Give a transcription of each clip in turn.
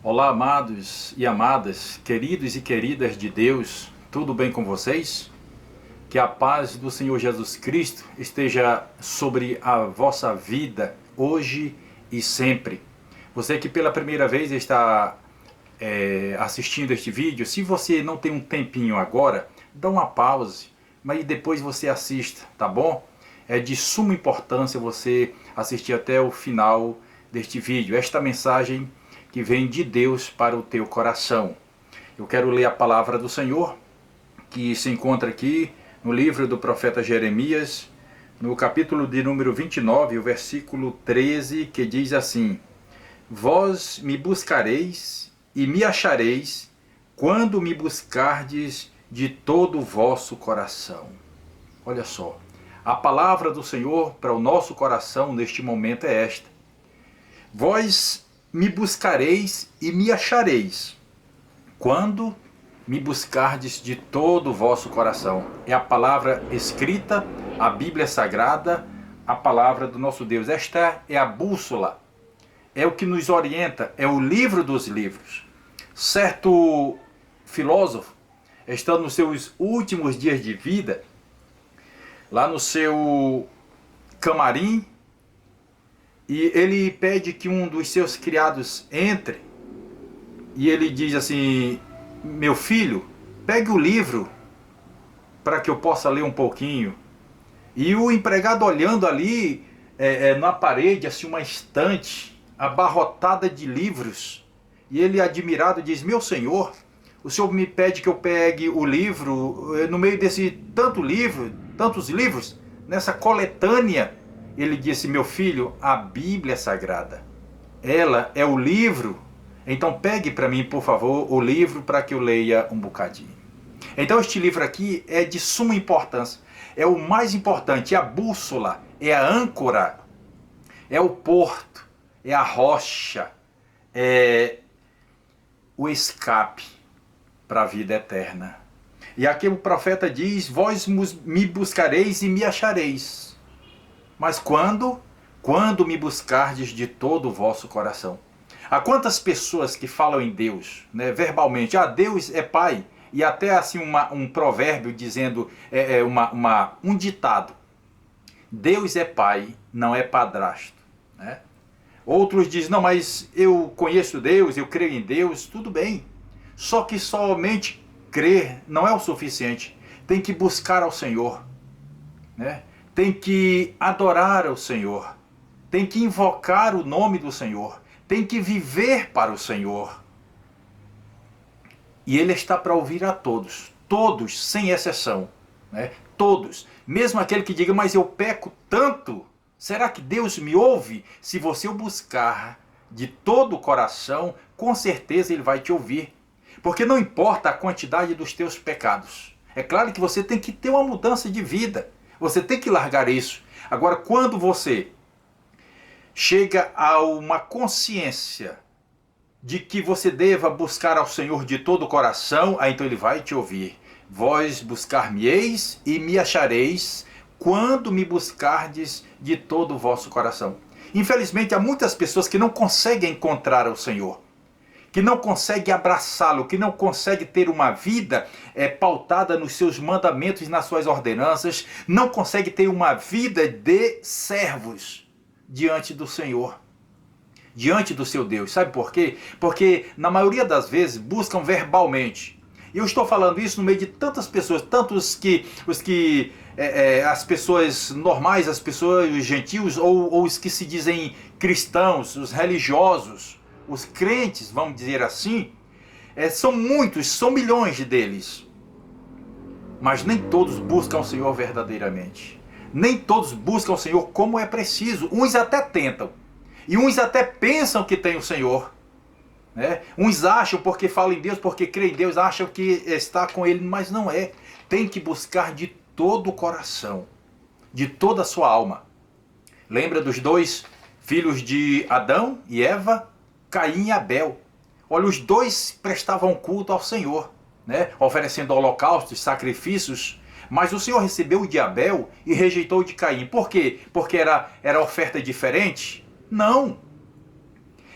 Olá, amados e amadas, queridos e queridas de Deus, tudo bem com vocês? Que a paz do Senhor Jesus Cristo esteja sobre a vossa vida, hoje e sempre. Você que pela primeira vez está assistindo este vídeo, se você não tem um tempinho agora, dá uma pause, mas depois você assista, tá bom? É de suma importância você assistir até o final deste vídeo, esta mensagem que vem de Deus para o teu coração. Eu quero ler a palavra do Senhor, que se encontra aqui no livro do profeta Jeremias, no capítulo de número 29, o versículo 13, que diz assim: Vós me buscareis e me achareis, quando me buscardes de todo o vosso coração. Olha só, a palavra do Senhor para o nosso coração neste momento é esta: Vós me buscareis e me achareis, quando me buscardes de todo o vosso coração. É a palavra escrita, a Bíblia Sagrada, a palavra do nosso Deus. Esta é a bússola, é o que nos orienta, é o livro dos livros. Certo filósofo, estando nos seus últimos dias de vida, lá no seu camarim, e ele pede que um dos seus criados entre, e ele diz assim: meu filho, pegue o livro para que eu possa ler um pouquinho. E o empregado, olhando ali na parede, assim, uma estante abarrotada de livros, e ele, admirado, diz: meu senhor, o senhor me pede que eu pegue o livro no meio desse tantos livros, nessa coletânea. Ele disse: meu filho, a Bíblia Sagrada, ela é o livro. Então pegue para mim, por favor, o livro para que eu leia um bocadinho. Então este livro aqui é de suma importância. É o mais importante, é a bússola, é a âncora, é o porto, é a rocha, é o escape para a vida eterna. E aqui o profeta diz: vós me buscareis e me achareis. Mas quando me buscardes de todo o vosso coração. Há quantas pessoas que falam em Deus, né, verbalmente: Deus é Pai, e até assim um provérbio dizendo, um ditado: Deus é Pai, não é padrasto, né? Outros dizem: não, mas eu conheço Deus, eu creio em Deus. Tudo bem, só que somente crer não é o suficiente. Tem que buscar ao Senhor, né? Tem que adorar ao Senhor, tem que invocar o nome do Senhor, tem que viver para o Senhor. E Ele está para ouvir a todos, todos, sem exceção, né? Todos, mesmo aquele que diga: mas eu peco tanto, será que Deus me ouve? Se você o buscar de todo o coração, com certeza Ele vai te ouvir, porque não importa a quantidade dos teus pecados. É claro que você tem que ter uma mudança de vida, você tem que largar isso. Agora, quando você chega a uma consciência de que você deva buscar ao Senhor de todo o coração, então Ele vai te ouvir. Vós buscar-me-eis e me achareis, quando me buscardes de todo o vosso coração. Infelizmente, há muitas pessoas que não conseguem encontrar o Senhor, que não consegue abraçá-lo, que não consegue ter uma vida pautada nos seus mandamentos e nas suas ordenanças, não consegue ter uma vida de servos diante do Senhor, diante do seu Deus. Sabe por quê? Porque na maioria das vezes buscam verbalmente. E eu estou falando isso no meio de tantas pessoas, tantos que as pessoas normais, as pessoas, os gentios, ou os que se dizem cristãos, os religiosos, os crentes, vamos dizer assim, são muitos, são milhões deles. Mas nem todos buscam o Senhor verdadeiramente. Nem todos buscam o Senhor como é preciso. Uns até tentam. E uns até pensam que tem o Senhor, né? Uns acham, porque falam em Deus, porque creem em Deus, acham que está com Ele, mas não é. Tem que buscar de todo o coração, de toda a sua alma. Lembra dos dois filhos de Adão e Eva? Caim e Abel. Olha, os dois prestavam culto ao Senhor, né? Oferecendo holocaustos, sacrifícios. Mas o Senhor recebeu o de Abel e rejeitou o de Caim. Por quê? Porque era oferta diferente? Não.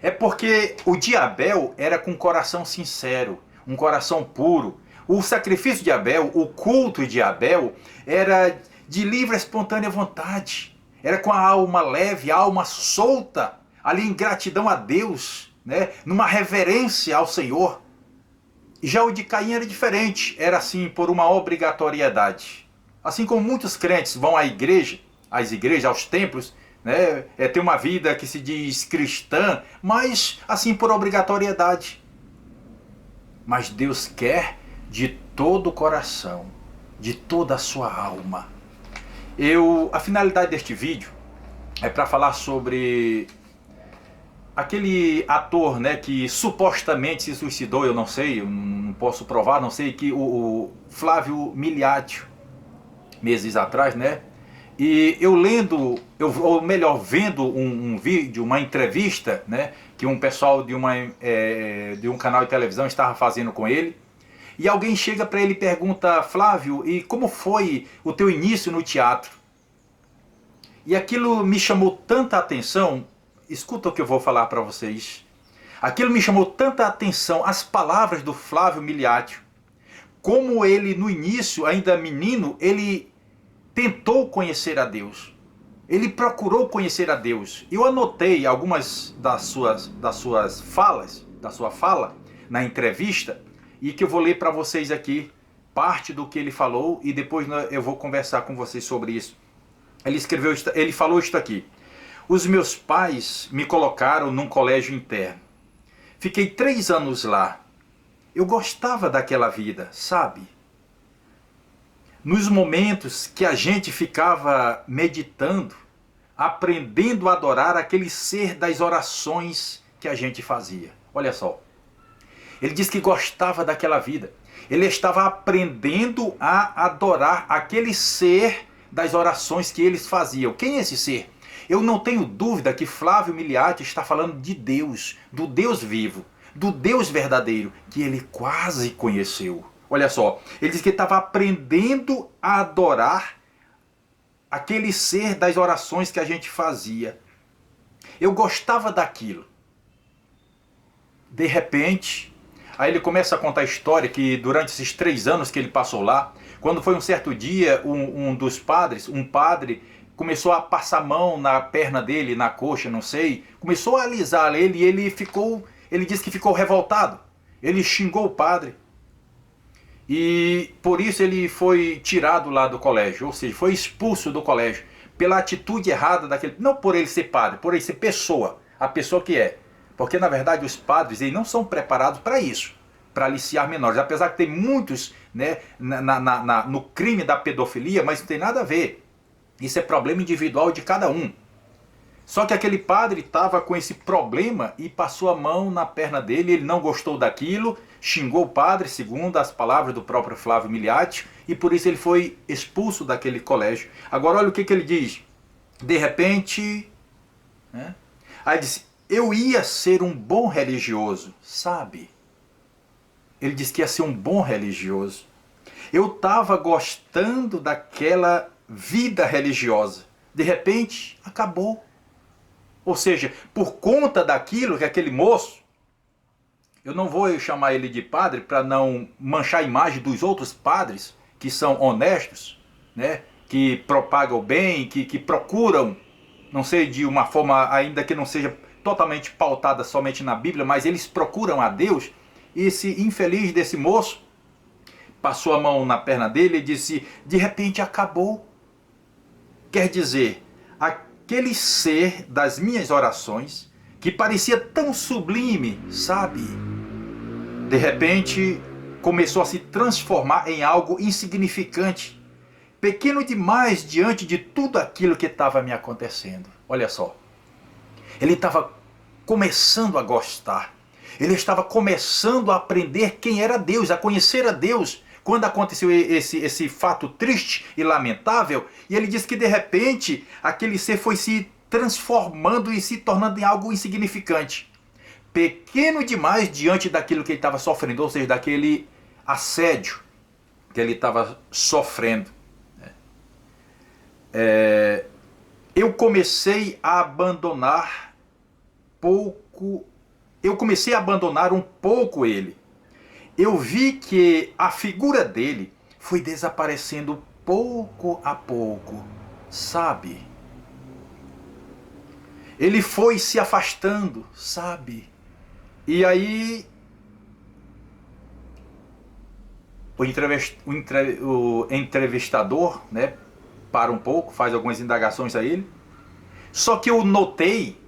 É porque o de Abel era com um coração sincero, um coração puro. O sacrifício de Abel, o culto de Abel, era de livre e espontânea vontade. Era com a alma leve, a alma solta, ali em gratidão a Deus, né? Numa reverência ao Senhor. Já o de Caim era diferente, era assim por uma obrigatoriedade. Assim como muitos crentes vão à igreja, às igrejas, aos templos, né? Tem uma vida que se diz cristã, mas assim por obrigatoriedade. Mas Deus quer de todo o coração, de toda a sua alma. A finalidade deste vídeo é para falar sobre aquele ator, né, que supostamente se suicidou, eu não sei, eu não posso provar, não sei, que o Flávio Miliaccio, meses atrás, né? E eu lendo, ou melhor, vendo um vídeo, uma entrevista, né, que um pessoal de um canal de televisão estava fazendo com ele, e alguém chega para ele e pergunta: Flávio, e como foi o teu início no teatro? E aquilo me chamou tanta atenção. Escuta o que eu vou falar para vocês. Aquilo me chamou tanta atenção, as palavras do Flávio Miliaccio, como ele no início, ainda menino, ele tentou conhecer a Deus. Ele procurou conhecer a Deus. Eu anotei algumas da sua fala na entrevista, e que eu vou ler para vocês aqui parte do que ele falou, e depois eu vou conversar com vocês sobre isso. Ele falou isto aqui: os meus pais me colocaram num colégio interno. Fiquei 3 anos lá. Eu gostava daquela vida, sabe? Nos momentos que a gente ficava meditando, aprendendo a adorar aquele ser das orações que a gente fazia. Olha só. Ele disse que gostava daquela vida. Ele estava aprendendo a adorar aquele ser das orações que eles faziam. Quem é esse ser? Eu não tenho dúvida que Flávio Miliaccio está falando de Deus, do Deus vivo, do Deus verdadeiro, que ele quase conheceu. Olha só, ele diz que estava aprendendo a adorar aquele ser das orações que a gente fazia. Eu gostava daquilo. De repente, aí ele começa a contar a história que durante esses 3 anos que ele passou lá, quando foi um certo dia, um padre, começou a passar a mão na perna dele, na coxa, não sei, começou a alisar ele e ele disse que ficou revoltado. Ele xingou o padre. E por isso ele foi tirado lá do colégio, ou seja, foi expulso do colégio pela atitude errada daquele, não por ele ser padre, por ele ser pessoa, a pessoa que é. Porque na verdade os padres eles não são preparados para isso, para aliciar menores, apesar que tem muitos, né, no crime da pedofilia, mas não tem nada a ver. Isso é problema individual de cada um. Só que aquele padre estava com esse problema e passou a mão na perna dele, ele não gostou daquilo, xingou o padre, segundo as palavras do próprio Flávio Miliaccio, e por isso ele foi expulso daquele colégio. Agora olha o que ele diz. De repente, né? Aí ele disse: eu ia ser um bom religioso, sabe? Ele disse que ia ser um bom religioso. Eu estava gostando daquela vida religiosa. De repente, acabou. Ou seja, por conta daquilo que aquele moço, eu não vou chamar ele de padre para não manchar a imagem dos outros padres que são honestos, né? Que propagam o bem, que procuram, não sei, de uma forma ainda que não seja totalmente pautada somente na Bíblia, mas eles procuram a Deus. E esse infeliz desse moço passou a mão na perna dele e disse: de repente acabou. Quer dizer, aquele ser das minhas orações, que parecia tão sublime, sabe? De repente começou a se transformar em algo insignificante, pequeno demais diante de tudo aquilo que estava me acontecendo. Olha só, ele estava começando a gostar, ele estava começando a aprender quem era Deus, a conhecer a Deus, quando aconteceu esse fato triste e lamentável. E ele disse que de repente aquele ser foi se transformando e se tornando em algo insignificante, pequeno demais diante daquilo que ele estava sofrendo, ou seja, daquele assédio que ele estava sofrendo. Eu comecei a abandonar pouco eu comecei a abandonar um pouco ele. Eu vi que a figura dele foi desaparecendo pouco a pouco, sabe? Ele foi se afastando, sabe? E aí o entrevistador, né, para um pouco, faz algumas indagações a ele. Só que eu notei,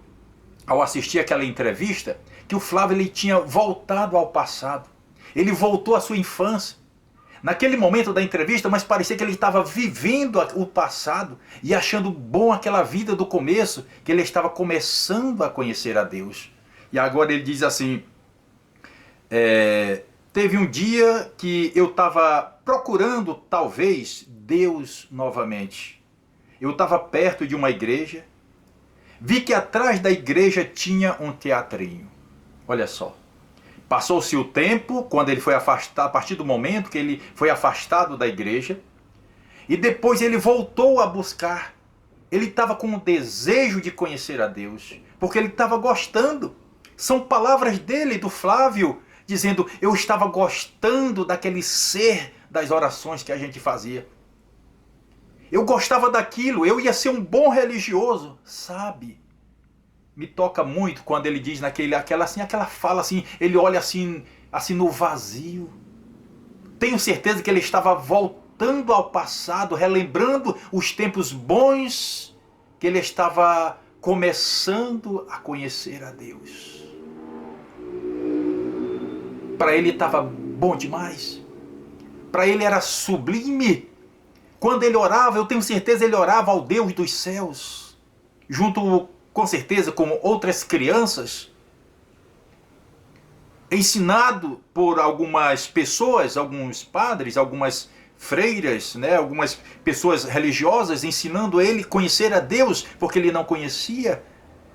ao assistir aquela entrevista, que o Flávio ele tinha voltado ao passado. Ele voltou à sua infância. Naquele momento da entrevista, mas parecia que ele estava vivendo o passado e achando bom aquela vida do começo, que ele estava começando a conhecer a Deus. E agora ele diz assim, teve um dia que eu estava procurando, talvez, Deus novamente. Eu estava perto de uma igreja, vi que atrás da igreja tinha um teatrinho. Olha só. Passou-se o tempo, quando ele foi afastado, a partir do momento que ele foi afastado da igreja, e depois ele voltou a buscar. Ele estava com um desejo de conhecer a Deus, porque ele estava gostando. São palavras dele, do Flávio, dizendo, eu estava gostando daquele ser das orações que a gente fazia. Eu gostava daquilo, eu ia ser um bom religioso, sabe? Me toca muito quando ele diz aquela fala assim, ele olha assim no vazio. Tenho certeza que ele estava voltando ao passado, relembrando os tempos bons que ele estava começando a conhecer a Deus. Para ele estava bom demais. Para ele era sublime. Quando ele orava, eu tenho certeza ele orava ao Deus dos céus, junto com certeza como outras crianças, ensinado por algumas pessoas, alguns padres, algumas freiras, né, algumas pessoas religiosas, ensinando ele a conhecer a Deus, porque ele não conhecia.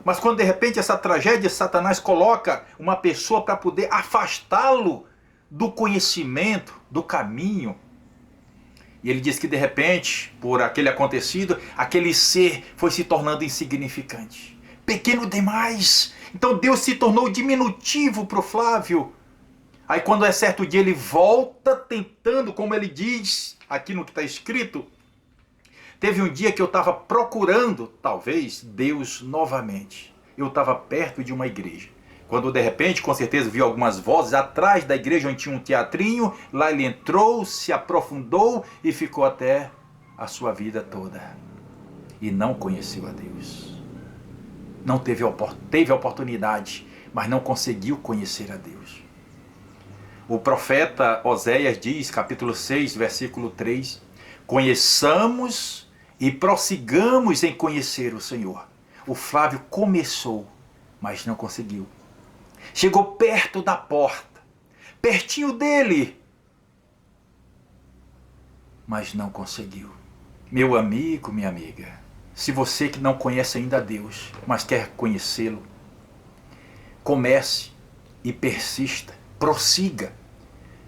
Mas quando de repente essa tragédia, Satanás coloca uma pessoa para poder afastá-lo do conhecimento, do caminho. E ele diz que de repente, por aquele acontecido, aquele ser foi se tornando insignificante. Pequeno demais. Então Deus se tornou diminutivo para o Flávio. Aí quando é certo dia ele volta tentando, como ele diz aqui no que está escrito. Teve um dia que eu estava procurando, talvez, Deus novamente. Eu estava perto de uma igreja. Quando de repente, com certeza, viu algumas vozes atrás da igreja onde tinha um teatrinho. Lá ele entrou, se aprofundou e ficou até a sua vida toda. E não conheceu a Deus. Não teve a oportunidade, mas não conseguiu conhecer a Deus. O profeta Oséias diz, capítulo 6, versículo 3, conheçamos e prossigamos em conhecer o Senhor. O Flávio começou, mas não conseguiu. Chegou perto da porta, pertinho dele, mas não conseguiu. Meu amigo, minha amiga, se você que não conhece ainda a Deus, mas quer conhecê-lo, comece e persista, prossiga.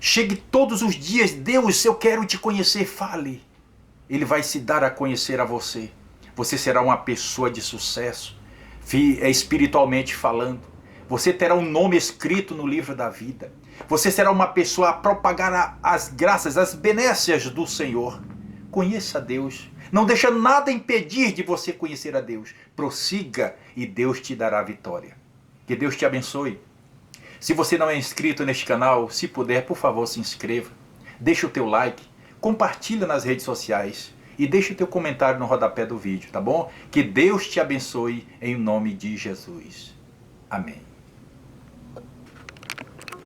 Chegue todos os dias, Deus, eu quero te conhecer, fale. Ele vai se dar a conhecer a você. Você será uma pessoa de sucesso, espiritualmente falando. Você terá um nome escrito no livro da vida. Você será uma pessoa a propagar as graças, as benécias do Senhor. Conheça a Deus. Não deixa nada impedir de você conhecer a Deus. Prossiga e Deus te dará a vitória. Que Deus te abençoe. Se você não é inscrito neste canal, se puder, por favor, se inscreva. Deixa o teu like, compartilha nas redes sociais e deixa o teu comentário no rodapé do vídeo, tá bom? Que Deus te abençoe em nome de Jesus. Amém.